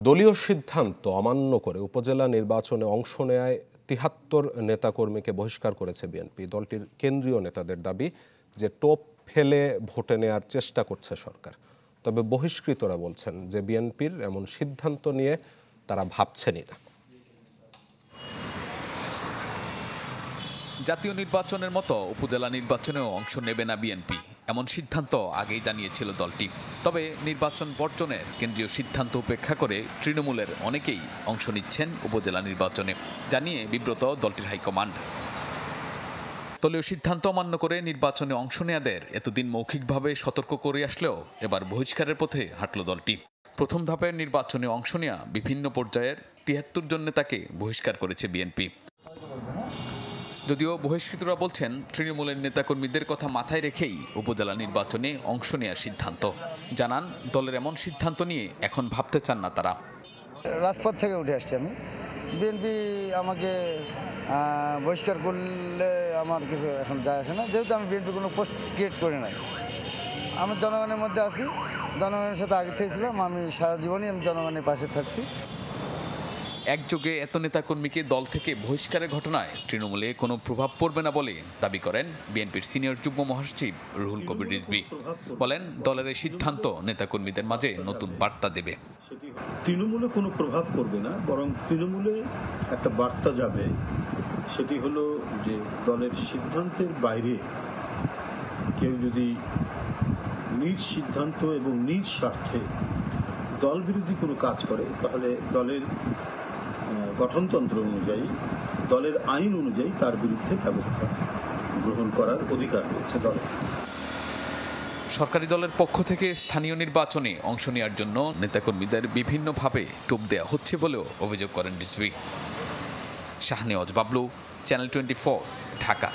দলীয় সিদ্ধান্ত অমান্য করে উপজেলা নির্বাচনে অংশ নেয় ৭৩ নেতাকর্মীকে বহিষ্কার করেছে বিএনপি। দলটির কেন্দ্রীয় নেতাদের দাবি যে টোপ ফেলে ভোটে নেয়ার চেষ্টা করছে সরকার। তবে বহিষ্কৃতরা বলছেন যে বিএনপির এমন সিদ্ধান্ত নিয়ে তারা ভাবছেনই না। জাতীয় নির্বাচনের মতো উপজেলা নির্বাচনেও অংশ নেবে না বিএনপি, এমন সিদ্ধান্ত আগেই জানিয়েছিল দলটি। তবে নির্বাচন বর্জনের কেন্দ্রীয় সিদ্ধান্ত উপেক্ষা করে তৃণমূলের অনেকেই অংশ নিচ্ছেন উপজেলা নির্বাচনে, জানিয়ে বিব্রত দলটির হাইকমান্ড। দলীয় সিদ্ধান্ত অমান্য করে নির্বাচনে অংশ নেয়াদের এতদিন মৌখিকভাবে সতর্ক করে আসলেও এবার বহিষ্কারের পথে হাঁটল দলটি। প্রথম ধাপের নির্বাচনে অংশ নেয়া বিভিন্ন পর্যায়ের ৭৩ জন নেতাকে বহিষ্কার করেছে বিএনপি। যদিও বহিষ্কৃতরা বলছেন তৃণমূলের নেতাকর্মীদের কথা মাথায় রেখেই উপজেলা নির্বাচনে অংশ নেওয়ার সিদ্ধান্ত। জানান দলের এমন সিদ্ধান্ত নিয়ে এখন ভাবতে চান না তারা। রাজপথ থেকে উঠে আসছি আমি। বিএনপি আমাকে বহিষ্কার করলে আমার কিছু এখন যায় আসে না, যেহেতু আমি বিএনপি কোনো পোস্ট ক্রিয়েট করি নাই। আমি জনগণের মধ্যে আছি, জনগণের সাথে আগে থেকে ছিলাম, আমি সারা জীবনই আমি জনগণের পাশে থাকছি। একযোগে এত নেতাকর্মীকে দল থেকে বহিষ্কারের ঘটনায় তৃণমূলে কোনো প্রভাব পড়বে না বলে দাবি করেন বিএনপির সিনিয়র যুগ্ম মহাসচিব রুহুল কবির রিজভী। বলেন দলের এই সিদ্ধান্ত নেতাকর্মীদের মাঝে নতুন বার্তা দেবে। তৃণমূলে কোনো প্রভাব পড়বে না, বরং তৃণমূলে একটা বার্তা যাবে, সেটি হলো যে দলের সিদ্ধান্তের বাইরে কেউ যদি নিজ সিদ্ধান্ত এবং নিজ স্বার্থে দল বিরোধী কোনো কাজ করে, তাহলে দলের গঠনতন্ত্র অনুযায়ী, দলের আইন অনুযায়ী তার বিরুদ্ধে ব্যবস্থা গ্রহণ করার অধিকার রয়েছে দলের। সরকারি দলের পক্ষ থেকে স্থানীয় নির্বাচনে অংশ নেওয়ার জন্য নেতাকর্মীদের বিভিন্নভাবে টোপ দেওয়া হচ্ছে বলেও অভিযোগ করেন রিজভী। শাহনেওয়াজ বাবলু, চ্যানেল 24, ঢাকা।